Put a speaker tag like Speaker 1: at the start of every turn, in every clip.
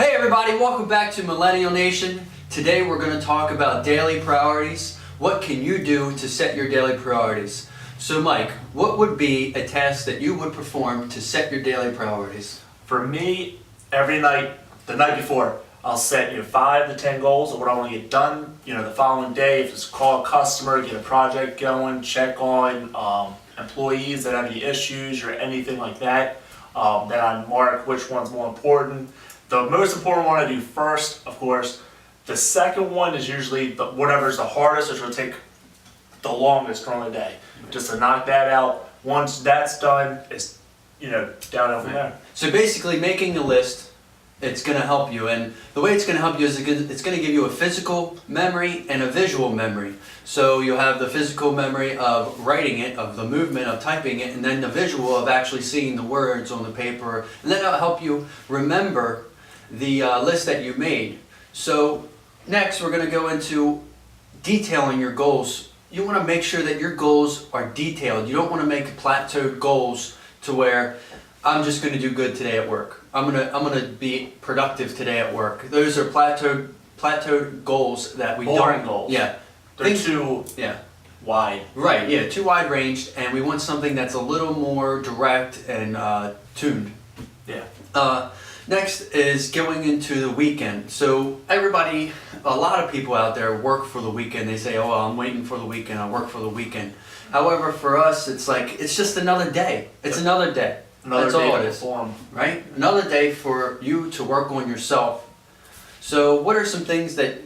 Speaker 1: Hey everybody, welcome back to Millennial Nation. Today we're going to talk about daily priorities. What can you do to set your daily priorities? So Mike, what would be a task that you would perform to set your daily priorities?
Speaker 2: For me, every night, the night before, I'll set 5 to 10 goals of what I want to get done. The following day, if it's call a customer, get a project going, check on employees that have any issues or anything like that. Then I mark which one's more important. The most important one I do first, of course. The second one is usually whatever's the hardest, which will take the longest during the day. Just to knock that out. Once that's done, it's downhill from there.
Speaker 1: So basically, making a list, it's going to help you, and the way it's going to help you is it's going to give you a physical memory and a visual memory. So you'll have the physical memory of writing it, of the movement of typing it, and then the visual of actually seeing the words on the paper, and then it'll help you remember the list that you made. So next we're going to go into detailing your goals. You want to make sure that your goals are detailed. You don't want to make plateaued goals to where I'm just going to do good today at work. I'm gonna be productive today at work. Those are plateaued goals that we
Speaker 2: boring goals.
Speaker 1: Yeah,
Speaker 2: they're too wide.
Speaker 1: Right. Yeah, too wide ranged, and we want something that's a little more direct and tuned.
Speaker 2: Yeah.
Speaker 1: Next is going into the weekend. So everybody, a lot of people out there work for the weekend. They say, oh, well, I'm waiting for the weekend, I work for the weekend. However, for us, it's like, it's just another day. It's another day.
Speaker 2: That's
Speaker 1: all
Speaker 2: day
Speaker 1: it
Speaker 2: to
Speaker 1: is.
Speaker 2: perform.
Speaker 1: Right? Another day for you to work on yourself. So what are some things that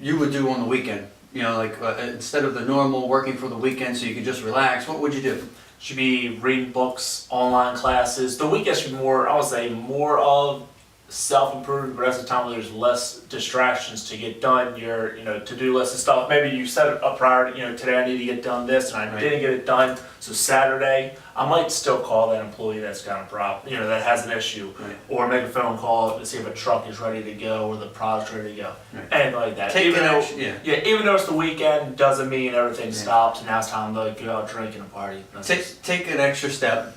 Speaker 1: you would do on the weekend? Instead of the normal working for the weekend so you can just relax, what would you do?
Speaker 2: Should be reading books, online classes. The weekend should be more, I would say, more of self-improvement, but that's the time where there's less distractions to get done your, to-do list and stuff. Maybe you set a priority, today I need to get done this, and I didn't get it done, so Saturday, I might still call that employee that's got a problem, that has an issue, or make a phone call to see if a truck is ready to go, or the product's ready to go, anything like that. Even though it's the weekend, doesn't mean everything stops, and now it's time to go out drinking and party.
Speaker 1: Take an extra step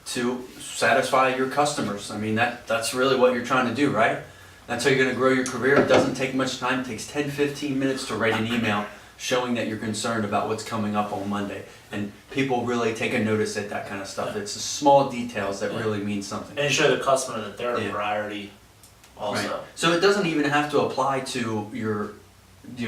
Speaker 1: to satisfy your customers. I mean, that's really what you're trying to do, right? That's how you're going to grow your career. It doesn't take much time. It takes 10-15 minutes to write an email showing that you're concerned about what's coming up on Monday. And people really take a notice at that kind of stuff. It's the small details that really mean something.
Speaker 2: And show the customer that they're a priority also.
Speaker 1: Right. So it doesn't even have to apply to your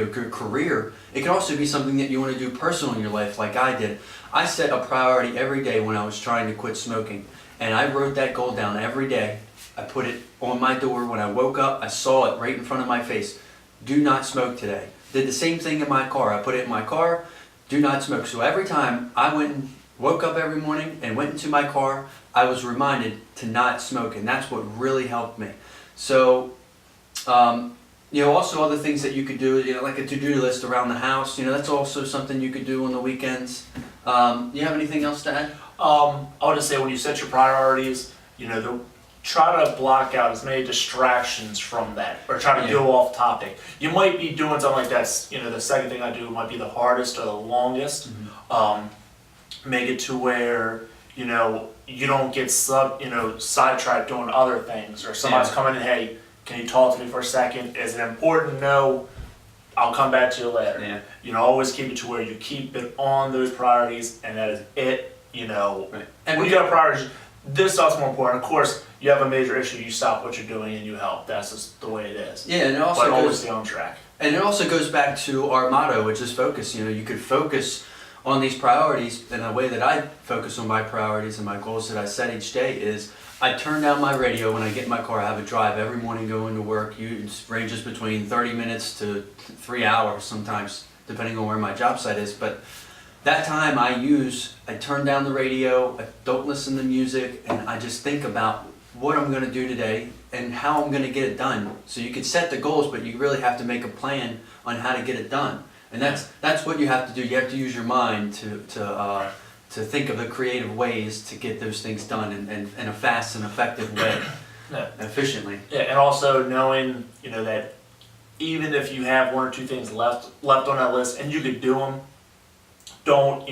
Speaker 1: career. It can also be something that you want to do personal in your life, like I did. I set a priority every day when I was trying to quit smoking, and I wrote that goal down every day. I put it on my door. When I woke up, I saw it right in front of my face. Do not smoke today. Did the same thing in my car. I put it in my car, do not smoke. So every time I woke up every morning and went into my car, I was reminded to not smoke, and that's what really helped me. So also other things that you could do, like a to-do list around the house, that's also something you could do on the weekends. You have anything else to add?
Speaker 2: I would just say when you set your priorities, try to block out as many distractions from that, or try to go off topic. You might be doing something like that, the second thing I do might be the hardest or the longest. Make it to where, you don't get sidetracked doing other things, or somebody's coming in, hey, can you talk to me for a second? Is it important? No. I'll come back to you later. Yeah. Always keep it to where you keep it on those priorities, and that is it.
Speaker 1: Right.
Speaker 2: And when you got priorities, this stuff's more important. Of course, you have a major issue, you stop what you're doing and you help. That's just the way it is.
Speaker 1: Yeah, and it also
Speaker 2: always stay on track.
Speaker 1: And it also goes back to our motto, which is focus. You could focus on these priorities, and the way that I focus on my priorities and my goals that I set each day is I turn down my radio when I get in my car. I have a drive every morning going to work. It ranges between 30 minutes to 3 hours sometimes, depending on where my job site is. But that time I turn down the radio, I don't listen to music, and I just think about what I'm going to do today and how I'm going to get it done. So you could set the goals, but you really have to make a plan on how to get it done. And that's what you have to do. You have to use your mind to think of the creative ways to get those things done in a fast and effective way, efficiently.
Speaker 2: Yeah, and also knowing that even if you have 1 or 2 things left on that list and you could do them, don't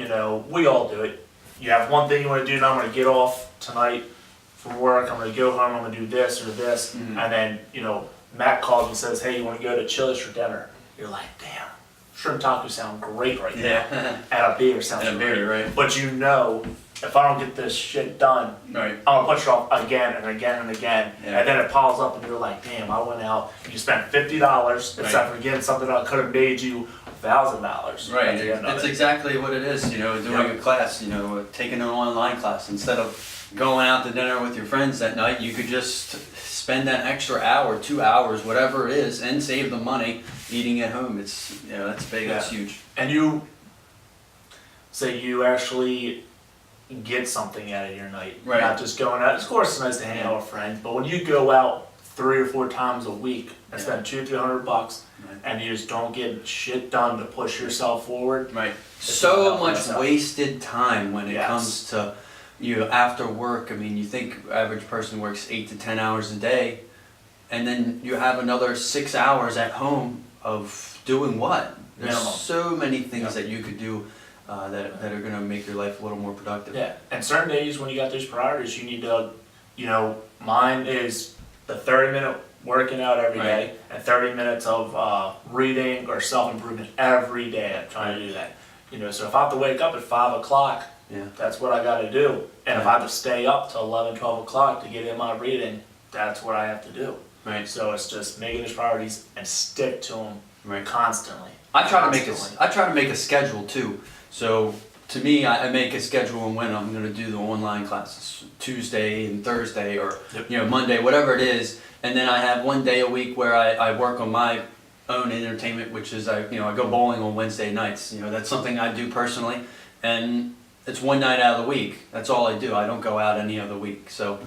Speaker 2: we all do it. You have one thing you want to do, and I'm going to get off tonight from work. I'm going to go home. I'm going to do this or this, and then Matt calls and says, hey, you want to go to Chili's for dinner? You're like, damn, shrimp tacos sound great right now.
Speaker 1: Yeah.
Speaker 2: And a beer sounds
Speaker 1: And a
Speaker 2: great.
Speaker 1: beer, right.
Speaker 2: But you know, if I don't get this shit done,
Speaker 1: Right.
Speaker 2: I'm gonna push it off again and again and again.
Speaker 1: Yeah.
Speaker 2: And then it piles up and you're like, damn, I went out and you spent $50 instead of getting something that could have made you $1,000.
Speaker 1: Right,
Speaker 2: at the end of
Speaker 1: it's
Speaker 2: it.
Speaker 1: exactly what it is, doing
Speaker 2: Yep.
Speaker 1: a class, taking an online class. Instead of going out to dinner with your friends that night, you could just spend that extra hour, 2 hours, whatever it is, and save the money eating at home. It's, that's big, that's
Speaker 2: Yeah.
Speaker 1: huge.
Speaker 2: And you say you actually get something out of your night.
Speaker 1: Right.
Speaker 2: Not just going out. Of course, it's nice to hang out with friends, but when you go out 3 or 4 times a week and spend $200-300,
Speaker 1: Right.
Speaker 2: and you just don't get shit done to push yourself forward.
Speaker 1: Right.
Speaker 2: not
Speaker 1: So
Speaker 2: helping
Speaker 1: much
Speaker 2: us out.
Speaker 1: wasted time when it
Speaker 2: Yes.
Speaker 1: comes to, after work. I mean, you think average person works 8 to 10 hours a day, and then you have another 6 hours at home of doing what? There's
Speaker 2: Minimum.
Speaker 1: so many things
Speaker 2: Yeah.
Speaker 1: that you could do that are going to make your life a little more productive.
Speaker 2: Yeah, and certain days when you got those priorities, you need to, mine is the 30-minute working out every day
Speaker 1: Right.
Speaker 2: and 30 minutes of reading or self-improvement every day. I'm trying to do that. So if I have to wake up at 5 o'clock,
Speaker 1: Yeah.
Speaker 2: that's what I got to do. And if
Speaker 1: Yeah.
Speaker 2: I have to stay up till 11-12 o'clock to get in my reading, that's what I have to do.
Speaker 1: Right.
Speaker 2: So it's just making those priorities and stick to them
Speaker 1: Right.
Speaker 2: constantly.
Speaker 1: I try to make
Speaker 2: Constantly.
Speaker 1: a schedule too. So to me, I make a schedule on when I'm going to do the online classes, Tuesday and Thursday, or
Speaker 2: Yep.
Speaker 1: Monday, whatever it is. And then I have one day a week where I work on my own entertainment, which is I go bowling on Wednesday nights. That's something I do personally, and it's one night out of the week. That's all I do. I don't go out any other week. So.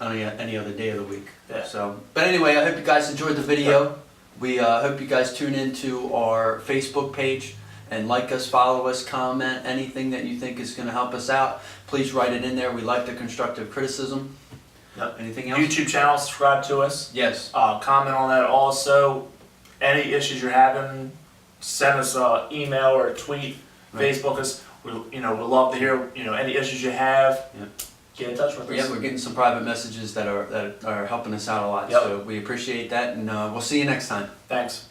Speaker 1: Any other day of the week.
Speaker 2: Yeah.
Speaker 1: So, but anyway, I hope you guys enjoyed the video. We hope you guys tune into our Facebook page and like us, follow us, comment anything that you think is going to help us out. Please write it in there. We like the constructive criticism.
Speaker 2: Yep.
Speaker 1: Anything else?
Speaker 2: YouTube channel, subscribe to us.
Speaker 1: Yes.
Speaker 2: Comment on that also. Any issues you're having, send us an email or a tweet,
Speaker 1: Right.
Speaker 2: Facebook us. We'd love to hear any issues you have.
Speaker 1: Yep.
Speaker 2: Get in touch with us.
Speaker 1: Yeah, we're getting some private messages that are helping us out a lot.
Speaker 2: Yep.
Speaker 1: So we appreciate that, and we'll see you next time.
Speaker 2: Thanks.